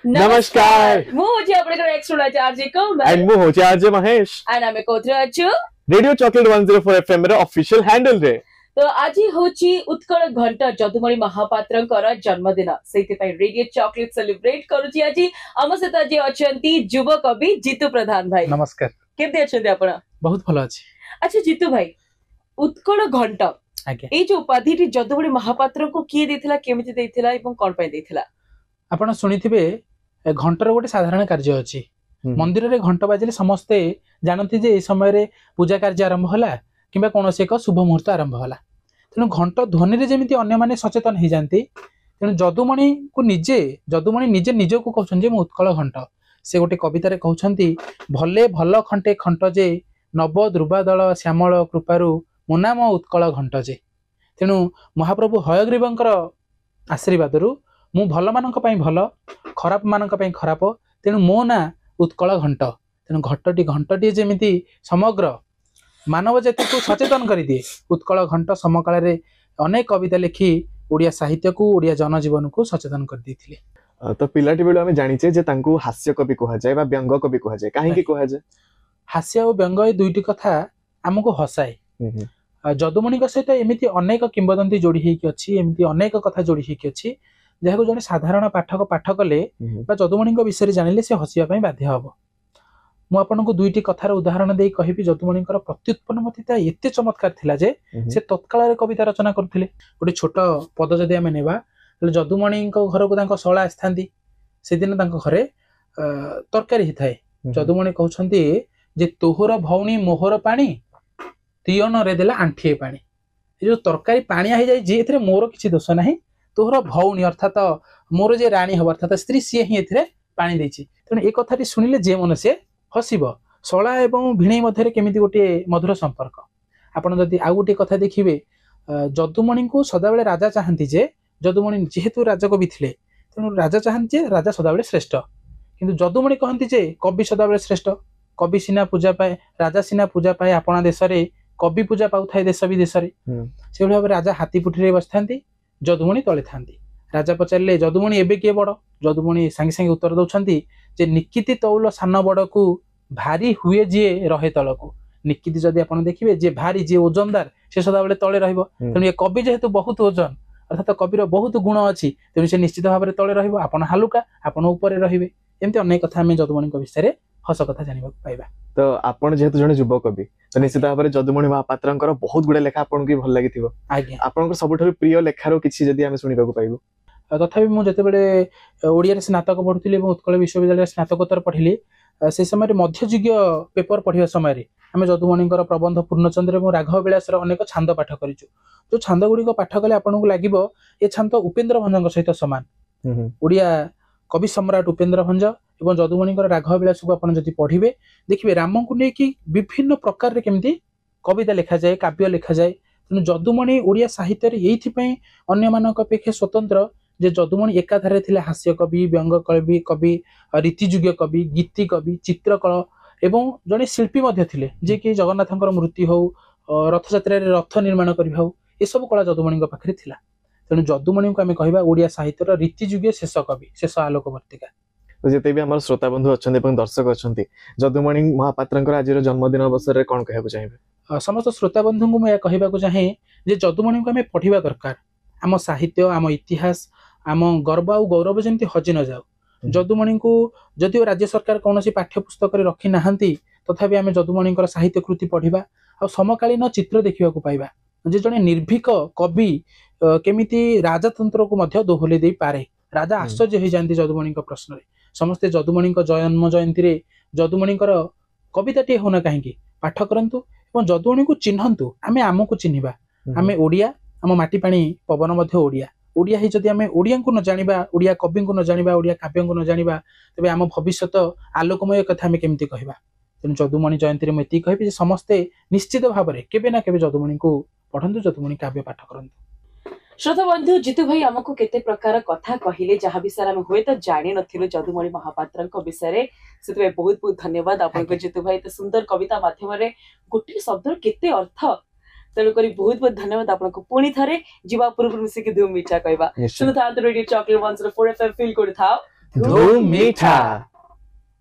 नमस्कार मु होची आपणकर एक्स्ट्रा आरजे कोमल एंड मु होची आरजे महेश एंड आमे कोथरे अछु रेडियो चॉकलेट 104 एफएम रे ऑफिशियल हैंडल रे। तो आज होची उत्कल घंटा जदुमणि महापात्रंकर जन्मदिन सेति पई रेडियो चॉकलेट सेलिब्रेट करूची आज हम सहित आज अछंती युवा कवि जीतू प्रधान भाई। नमस्कार, केते अछंती आपण? बहुत भलो अछि। अच्छा जीतू भाई, उत्कल घंटा आज्ञा ए जो उपाधि जदुमणि महापात्र को किए देथिला, केमिति देथिला एवं कोन पई देथिला? आपण सुनिथिबे घंटर गोटे साधारण कार्य अछि। मंदिर रे घंट बाजिले समस्ते जानती जे ए समय रे पूजा कार्य आरंभ होला किबा कोनोसे एक शुभ मुहूर्त आरंभ होला। तेनु घंट ध्वनि रे जेमिति अन्य माने सचेतन हे जानती, तेनु जदुमणि निजे निज को कहउछन जे मु उत्कल घंट। से गोटे कविता रे कहउछंती भले भल खंटे खंट जे नव दुर्बादल श्यामल कृपारु मो नाम उत्कल घंट जे। तेनु महाप्रभु हयग्रीवंकर आशीर्वादरु मु भल मानक पई भल, खराब मानक पई खराब, तेनु मो ना उत्कल घंट। तेनु घंटटी जेमिति समग्र मानव जाति को सचेतन कर दिए, उत्कल घंट समकाल रे अनेक कविता लिखी ओडिया साहित्य को, ओडिया जनजीवन को सचेतन कर देथिले। तो पिलाटी बेलो हमें जानिचे जे तांकू हास्य कवि कहा जाय बा व्यंग कवि कहा जाय, काहे की कहा जाय? हास्य और व्यंग ए दुईटी कथा हमको हसाए। जदुमणि सहित एमिति अनेक किंवदंती जोड़ी हेकी अछि, एमिति अनेक कथा जोड़ी हेकी अछि जहाको जने साधारण पाठ कले बा जदुमणि विषय जानिले से हसिया पई बाध्य हबो। मु आपनको दुईटी कथार उदाहरण देई कहिबी। जदुमणि प्रत्युत्पन्नमतिता एते चमत्कार थिला जे से तत्काल रे कविता रचना करथिले। गोटे छोट पद जदि आमे नेबा, जदुमणि घर को तांको सळा आस्थांती, से दिन तांको घरे तरकारी हिथाए। जदुमणि कहउछंती जे तोहर भौणी मोहर पानी तियन रे देला आंठिए पानी। ए जो तरकारी पानिया हे जाय जे एथरे मोर किछि दोष नाही, तोहर भौणी अर्थात मोर जे रानी हब अर्थात स्त्री सी ही एथरे पानी देछि। तेणु ए कथाटी सुनिले जे मन से हसिब। सळा एवं भिणई मध्यरे केमिति गोटे मधुर संपर्क। आपण जदि आ गोटे कथा देखिबे, जदुमणि को सदाबेले राजा चाहंती जे, जदुमणि जेहेतु राजा कवि थिले तेणु राजा चाहंती जे राजा सदाबेले श्रेष्ठ, किंतु जदुमणि कहंती जे कवि सदाबेले श्रेष्ठ। कवि सिना पूजा पाए, राजा सिना पूजा पाए आपणा देश रे, कवि पूजा पाउथाय देश विदेश रे। से भाबे राजा हाथी पुठी रे बसथांती, जदुमणि तळे थांती। राजा पचारले जदुमणि एबे के बड़? जदुमणि संगे संगे उत्तर दउछंती जे निकिति तौल सान बड़ को भारी हुए जे रहे तळको। निकिति जदि आपण देखिबे जे भारी जे ओजनदार से सदा बेले तळे रहइबो। तेणु ए कवि जेहेतु बहुत ओजन अर्थात कविर बहुत गुण अछि, तेणु से निश्चित भाबरे तळे रहइबो, आपण हालुका आपण ऊपर रहिबे। एमति अनेक कथा हम जदुमणि विषय रे हस कथा जानिबा पाइबा। तो आपण जेहेतु जने युवा कवि, तो निश्चित भाबरे जदुमणि महापात्रंकर बहुत गुडे लेखा आपण की भल लागिथिबो। आज्ञा आपनकर सबठो प्रिय लेखारो किछि जदि हम सुनिबा को पाइबो? तथापि मु जते बेले ओडिया रे स्नातक पढुथिले एवं उत्कल विश्वविद्यालय स्नातकोत्तर पढिले, से समय रे मध्ययुगीय पेपर पढिबा समय रे हमें जदुमणिकर प्रबंध पूर्णचंद्र एवं राघव विलास रो अनेक छांद पाठ करिछु। जो छांद गुडी को पाठ कले आपण को लागिबो ए छांद उपेंद्र भंजଙ୍କ सहित समान। ओडिया कवि सम्राट उपेंद्र भंज एवं जदुमणिकर राघव विलास को आपण जदि पढिबे देखिबे राम को नै कि विभिन्न प्रकार रे केमती कविता लिखा जाए, काव्य लिखा जाए। तेणु जदुमणि ओडिया साहित्य रे एथि पई अन्य मानक अपेक्षा स्वतंत्र जे जदुमणि एकाधारे थिले हास्य कवि, व्यंग कवि, रीतियुगीय कवि, गीति कवि, चित्रकला एवं जने शिल्पी मध्य थिले जे कि जगन्नाथंकर मूर्ति हो, रथ यात्रा रे रथ निर्माण करिबा हो, ए सब कला जदुमणि पाखरे थिला। तेणु जदुमणि को आमे कहिबा ओडिया साहित्य रो रीतियुगीय शेष कवि, शेष आलोकवर्तिका। तो जेते भी हमर श्रोता बंधु अछन्ते एवं दर्शक अछन्ते, जदुमणि महापात्रंकर आजिर जन्मदिन अवसर रे कोन कहबा चाहिबे? समस्त श्रोता बंधु को मैं कहबा को चाहे जे जदुमणि को आमे पढिबा दरकार। आम साहित्य, आम इतिहास, आम गर्व और गौरव जमती हजि न जाऊ। जदुमणि को जदिओ राज्य सरकार कौनसी पाठ्य पुस्तक रे रखी नाहंती, तथापि आमे जदुमणिकर साहित्य कृति पढिबा और समकालीन चित्र देखिबा को पाइबा जे जने निर्भीक कवि केमिति राजतंत्र को मध्य दोहले देई पारे। राजा आश्चर्य हो जांती जदुमणिकर प्रश्न रे। समस्ते जदुमणिकर जन्म जयंती रे जदुमणिकर कविताटी होना काहेकि पाठ करंतु एवं जदुमणि को चिन्हंतु। आमे आमको चिन्हिबा, आमे ओडिया, आम माटी पानी पवन मध्य ओडिया। ओडिया ही जदि आमे ओडिया को न जानिबा, ओडिया कवि को न जानिबा, ओडिया काव्य को न जानिबा, तबे आम भविष्यत आलोकमय कथा आमे केमति कहिबा। तेणु जदुमणि जयंती रे मैं एति कहिबि जे समस्ते निश्चित भाबरे केबे ना केबे जदुमणि को पढंतु, जदुमणि काव्य पाठ करंतु। श्रोता बंधु जीतू भाई हमको केते प्रकार कथा कहिले जहाँ विषय हम हुए तो जानि नथिलु जदुमणि महापात्रଙ୍କ विषय से बहुत बहुत धन्यवाद आपनको जीतू भाई। तो सुंदर कविता माध्यम रे गोटे शब्द केते अर्थ, तेणुक बहुत बहुत धन्यवाद आपको। पुणी थे जीवा पूर्व मिसिक धूम मिठा कहवा सुनु था रेडियो चॉकलेट 104 एफएम फील कर था। ଧୁମ୍ ମିଠା।